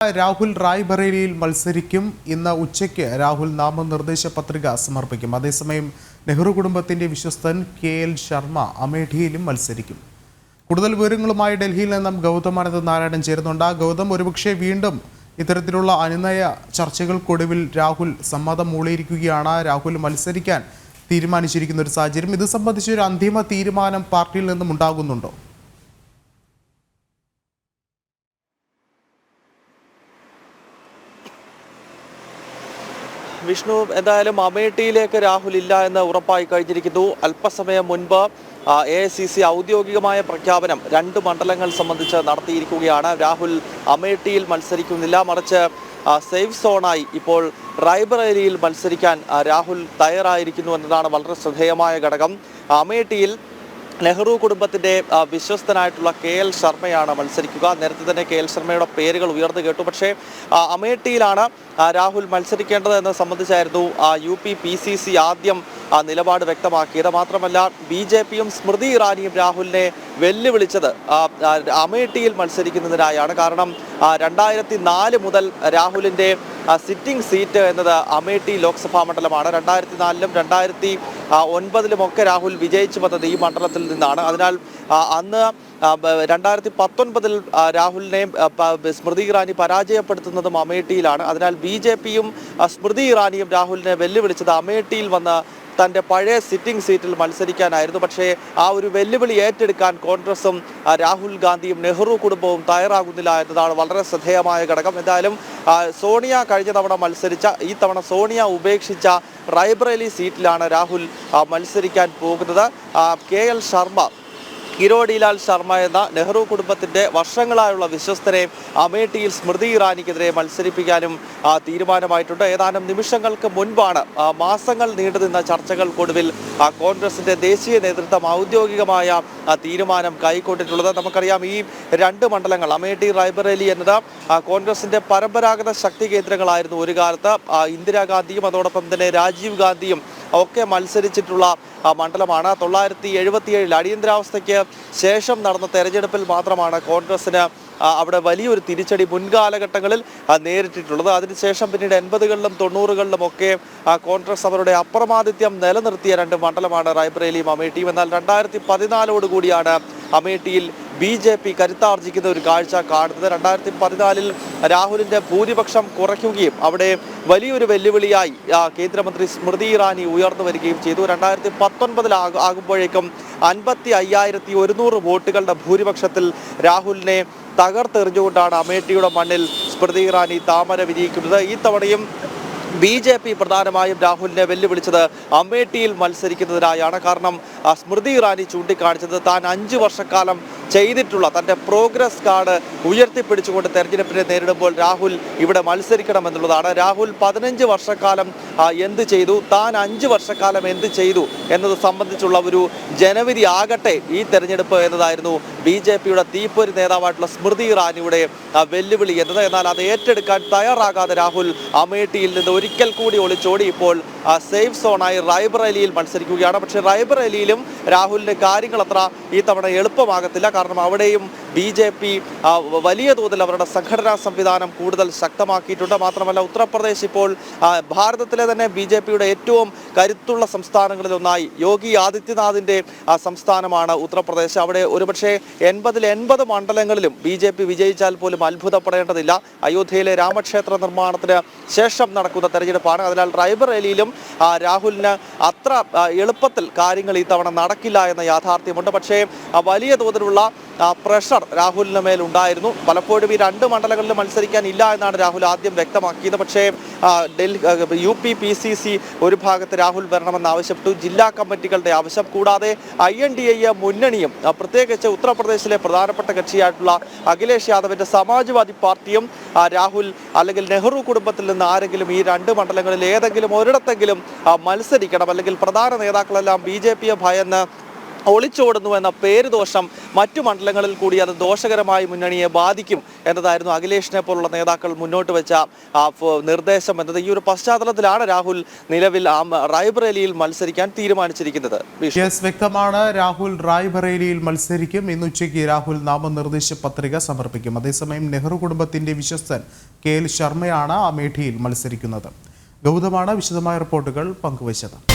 രാഹുൽ റായ്ബറേലിയിൽ മത്സരിക്കും. ഇന്ന് ഉച്ചയ്ക്ക് രാഹുൽ നാമനിർദ്ദേശ പത്രിക സമർപ്പിക്കും. അതേസമയം നെഹ്റു കുടുംബത്തിന്റെ വിശ്വസ്തൻ KL ശർമ്മ അമേഠിയിലും മത്സരിക്കും. കൂടുതൽ വിവരങ്ങളുമായി ഡൽഹിയിൽ നിന്നും ഗൗതം അനന്ത് നാരായണൻ ചേരുന്നുണ്ട്. ഗൗതം, ഒരുപക്ഷെ വീണ്ടും ഇത്തരത്തിലുള്ള അനുനയ ചർച്ചകൾക്കൊടുവിൽ രാഹുൽ സമ്മതം മൂളിയിരിക്കുകയാണ്. രാഹുൽ മത്സരിക്കാൻ തീരുമാനിച്ചിരിക്കുന്ന ഒരു സാഹചര്യം. ഇത് സംബന്ധിച്ചൊരു അന്തിമ തീരുമാനം പാർട്ടിയിൽ നിന്നും ഉണ്ടാകുന്നുണ്ടോ? വിഷ്ണു, എന്തായാലും അമേഠിയിലേക്ക് രാഹുൽ ഇല്ല എന്ന് ഉറപ്പായി കഴിഞ്ഞിരിക്കുന്നു. അല്പസമയം മുൻപ് AICC ഔദ്യോഗികമായ പ്രഖ്യാപനം 2 മണ്ഡലങ്ങൾ സംബന്ധിച്ച് നടത്തിയിരിക്കുകയാണ്. രാഹുൽ അമേഠിയിൽ മത്സരിക്കുന്നില്ല, മറിച്ച് സേഫ് സോണായി ഇപ്പോൾ റായ്ബറേലിയിൽ മത്സരിക്കാൻ രാഹുൽ തയ്യാറായിരിക്കുന്നു എന്നതാണ് വളരെ ശ്രദ്ധേയമായ ഘടകം. അമേഠിയിൽ നെഹ്റു കുടുംബത്തിന്റെ വിശ്വസ്തനായിട്ടുള്ള KL ശർമ്മയാണ് മത്സരിക്കുക. നേരത്തെ തന്നെ KL ശർമ്മയുടെ പേരുകൾ ഉയർന്നു കേട്ടു. പക്ഷേ അമേഠിയിലാണ് രാഹുൽ മത്സരിക്കേണ്ടത് എന്നത് സംബന്ധിച്ചായിരുന്നു UP PCC ആദ്യം നിലപാട് വ്യക്തമാക്കിയത്. മാത്രമല്ല BJPയും സ്മൃതി ഇറാനിയും രാഹുലിനെ വെല്ലുവിളിച്ചത് അമേഠിയിൽ മത്സരിക്കുന്നതിനായാണ്. കാരണം 2004 മുതൽ രാഹുലിന്റെ സിറ്റിംഗ് സീറ്റ് എന്നത് അമേഠി ലോക്സഭാ മണ്ഡലമാണ്. 2004-ലും 2009-ലും രാഹുൽ വിജയിച്ചു വന്നത് ഈ മണ്ഡലത്തിൽ നിന്നാണ്. അതിനാൽ അന്ന് 2019-ൽ രാഹുലിനെ സ്മൃതി ഇറാനി പരാജയപ്പെടുത്തുന്നതും അമേഠിയിലാണ്. അതിനാൽ BJPയും സ്മൃതി ഇറാനിയും രാഹുലിനെ വെല്ലുവിളിച്ചത് അമേഠിയിൽ വന്ന് തൻ്റെ പഴയ സിറ്റിംഗ് സീറ്റിൽ മത്സരിക്കാനായിരുന്നു. പക്ഷേ ആ ഒരു വെല്ലുവിളി ഏറ്റെടുക്കാൻ കോൺഗ്രസും രാഹുൽ ഗാന്ധിയും നെഹ്റു കുടുംബവും തയ്യാറാകുന്നില്ല എന്നതാണ് വളരെ ശ്രദ്ധേയമായ ഘടകം. എന്തായാലും സോണിയ കഴിഞ്ഞ തവണ മത്സരിച്ച, ഈ തവണ സോണിയ ഉപേക്ഷിച്ച റായ്ബറേലി സീറ്റിലാണ് രാഹുൽ മത്സരിക്കാൻ പോകുന്നത്. KL ശർമ്മ, കിരോടിലാൽ ശർമ്മ എന്ന നെഹ്റു കുടുംബത്തിന്റെ വർഷങ്ങളായുള്ള വിശ്വസ്തരെ അമേഠിയിൽ സ്മൃതി ഇറാനിക്കെതിരെ മത്സരിപ്പിക്കാനും തീരുമാനമായിട്ടുണ്ട്. ഏതാനും നിമിഷങ്ങൾക്ക് മുൻപാണ് മാസങ്ങൾ നീണ്ടുനിന്ന ചർച്ചകൾക്കൊടുവിൽ കോൺഗ്രസിന്റെ ദേശീയ നേതൃത്വം ഔദ്യോഗികമായ തീരുമാനം കൈക്കൊണ്ടിട്ടുള്ളത്. നമുക്കറിയാം, ഈ 2 മണ്ഡലങ്ങൾ അമേഠി റായ്ബറേലി എന്നത് കോൺഗ്രസിന്റെ പരമ്പരാഗത ശക്തി കേന്ദ്രങ്ങളായിരുന്നു ഒരു കാലത്ത്. ഇന്ദിരാഗാന്ധിയും അതോടൊപ്പം തന്നെ രാജീവ് ഗാന്ധിയും ഒക്കെ മത്സരിച്ചിട്ടുള്ള മണ്ഡലമാണ്. 1977 അടിയന്തരാവസ്ഥയ്ക്ക് ശേഷം നടന്ന തെരഞ്ഞെടുപ്പിൽ മാത്രമാണ് കോൺഗ്രസിന് അവിടെ വലിയൊരു തിരിച്ചടി മുൻകാലഘട്ടങ്ങളിൽ നേരിട്ടിട്ടുള്ളത്. അതിനുശേഷം പിന്നീട് 80-കളിലും 90-കളിലും ഒക്കെ കോൺഗ്രസ് അവരുടെ അപ്രമാദിത്യം നിലനിർത്തിയ 2 മണ്ഡലമാണ് റായ്ബറേലിയും അമേഠിയും. എന്നാൽ 2014 അമേഠിയിൽ BJP കരുത്താർജിക്കുന്ന ഒരു കാഴ്ച കാണുന്നത്. 2014-ൽ രാഹുലിന്റെ ഭൂരിപക്ഷം കുറയ്ക്കുകയും അവിടെ വലിയൊരു വെല്ലുവിളിയായി കേന്ദ്രമന്ത്രി സ്മൃതി ഇറാനി ഉയർന്നു വരികയും ചെയ്തു. 2019 ആകുമ്പോഴേക്കും 55,100 വോട്ടുകളുടെ ഭൂരിപക്ഷത്തിൽ രാഹുലിനെ തകർത്തെറിഞ്ഞുകൊണ്ടാണ് അമേഠിയുടെ മണ്ണിൽ സ്മൃതി ഇറാനി താമര വിരിയിക്കുന്നത്. ഈ തവണയും BJP പ്രധാനമായും രാഹുലിനെ വെല്ലുവിളിച്ചത് അമേഠിയിൽ മത്സരിക്കുന്നതിനായാണ്. കാരണം സ്മൃതി ഇറാനി ചൂണ്ടിക്കാണിച്ചത് താൻ 5 വർഷക്കാലം ചെയ്തിട്ടുള്ള തൻ്റെ പ്രോഗ്രസ് കാർഡ് ഉയർത്തിപ്പിടിച്ചുകൊണ്ട് തെരഞ്ഞെടുപ്പിനെ നേരിടുമ്പോൾ രാഹുൽ ഇവിടെ മത്സരിക്കണമെന്നുള്ളതാണ്. രാഹുൽ 15 വർഷക്കാലം എന്ത് ചെയ്തു, താൻ 5 വർഷക്കാലം എന്ത് ചെയ്തു എന്നത് സംബന്ധിച്ചുള്ള ഒരു ജനവിധി ആകട്ടെ ഈ തെരഞ്ഞെടുപ്പ് എന്നതായിരുന്നു BJPയുടെ തീപ്പൊരി നേതാവായിട്ടുള്ള സ്മൃതി ഇറാനിയുടെ വെല്ലുവിളി എന്നത്. എന്നാൽ അത് ഏറ്റെടുക്കാൻ തയ്യാറാകാതെ രാഹുൽ അമേഠിയിൽ നിന്ന് ഒരിക്കൽ കൂടി ഒളിച്ചോടി ഇപ്പോൾ സേഫ് സോണായി റായ്ബറേലിയിൽ മത്സരിക്കുകയാണ്. പക്ഷേ റായ്ബറേലിയിലും രാഹുലിന്റെ കാര്യങ്ങൾ അത്ര ഈ തവണ എളുപ്പമാകത്തില്ല. കാരണം അവിടെയും BJP വലിയ തോതിൽ അവരുടെ സംഘടനാ സംവിധാനം കൂടുതൽ ശക്തമാക്കിയിട്ടുണ്ട്. മാത്രമല്ല ഉത്തർപ്രദേശ് ഇപ്പോൾ ഭാരതത്തിലെ തന്നെ BJPയുടെ ഏറ്റവും കരുത്തുള്ള സംസ്ഥാനങ്ങളിലൊന്നായി യോഗി ആദിത്യനാഥിന്റെ സംസ്ഥാനമാണ് ഉത്തർപ്രദേശ്. അവിടെ ഒരുപക്ഷെ 80 മണ്ഡലങ്ങളിലും BJP വിജയിച്ചാൽ പോലും അത്ഭുതപ്പെടേണ്ടതില്ല. അയോധ്യയിലെ രാമക്ഷേത്ര നിർമ്മാണത്തിന് ശേഷം നടക്കുന്ന തെരഞ്ഞെടുപ്പാണ്. അതിനാൽ റായ്ബറേലിയിലും രാഹുലിന് അത്ര എളുപ്പത്തിൽ കാര്യങ്ങൾ ഈ തവണ നടക്കില്ല എന്ന യാഥാർത്ഥ്യമുണ്ട്. പക്ഷേ വലിയ തോതിലുള്ള പ്രഷർ രാഹുലിന് മേൽ ഉണ്ടായിരുന്നു. പലപ്പോഴും ഈ 2 മണ്ഡലങ്ങളിൽ മത്സരിക്കാൻ ഇല്ല എന്നാണ് രാഹുൽ ആദ്യം വ്യക്തമാക്കിയത്. പക്ഷേ UP PCC ഒരു ഭാഗത്ത് രാഹുൽ വരണമെന്ന് ആവശ്യപ്പെട്ടു. ജില്ലാ കമ്മിറ്റികളുടെ ആവശ്യം, കൂടാതെ INDA മുന്നണിയും പ്രത്യേകിച്ച് ഉത്തർപ്രദേശിലെ പ്രധാനപ്പെട്ട കക്ഷിയായിട്ടുള്ള അഖിലേഷ് യാദവിന്റെ സമാജ്വാദി പാർട്ടിയും രാഹുൽ അല്ലെങ്കിൽ നെഹ്റു കുടുംബത്തിൽ നിന്ന് ആരെങ്കിലും ഈ 2 മണ്ഡലങ്ങളിൽ ഏതെങ്കിലും ഒരിടത്തെങ്കിലും മത്സരിക്കണം, അല്ലെങ്കിൽ പ്രധാന നേതാക്കളെല്ലാം BJPയെ ഭയന്ന് ഒളിച്ചോടുന്നു എന്ന പേര് ദോഷം മറ്റു മണ്ഡലങ്ങളിൽ കൂടി അത് ദോഷകരമായി മുന്നണിയെ ബാധിക്കും എന്നതായിരുന്നു അഖിലേഷിനെ പോലുള്ള നേതാക്കൾ മുന്നോട്ട് വെച്ച നിർദ്ദേശം എന്നത്. ഈ ഒരു പശ്ചാത്തലത്തിലാണ് രാഹുൽ നിലവിൽ റായ്ബറേലിയിൽ മത്സരിക്കാൻ തീരുമാനിച്ചിരിക്കുന്നത്. വ്യക്തമാണ്. രാഹുൽ റായ്ബറേലിയിൽ മത്സരിക്കും. ഇന്ന് ഉച്ചയ്ക്ക് രാഹുൽ നാമനിർദ്ദേശ പത്രിക സമർപ്പിക്കും. അതേസമയം നെഹ്റു കുടുംബത്തിന്റെ വിശ്വസ്തൻ KL ശർമ്മയാണ് അമേഠിയിൽ മത്സരിക്കുന്നത്. ഗൗതമാണ് വിശദമായ റിപ്പോർട്ടുകൾ പങ്കുവച്ചത്.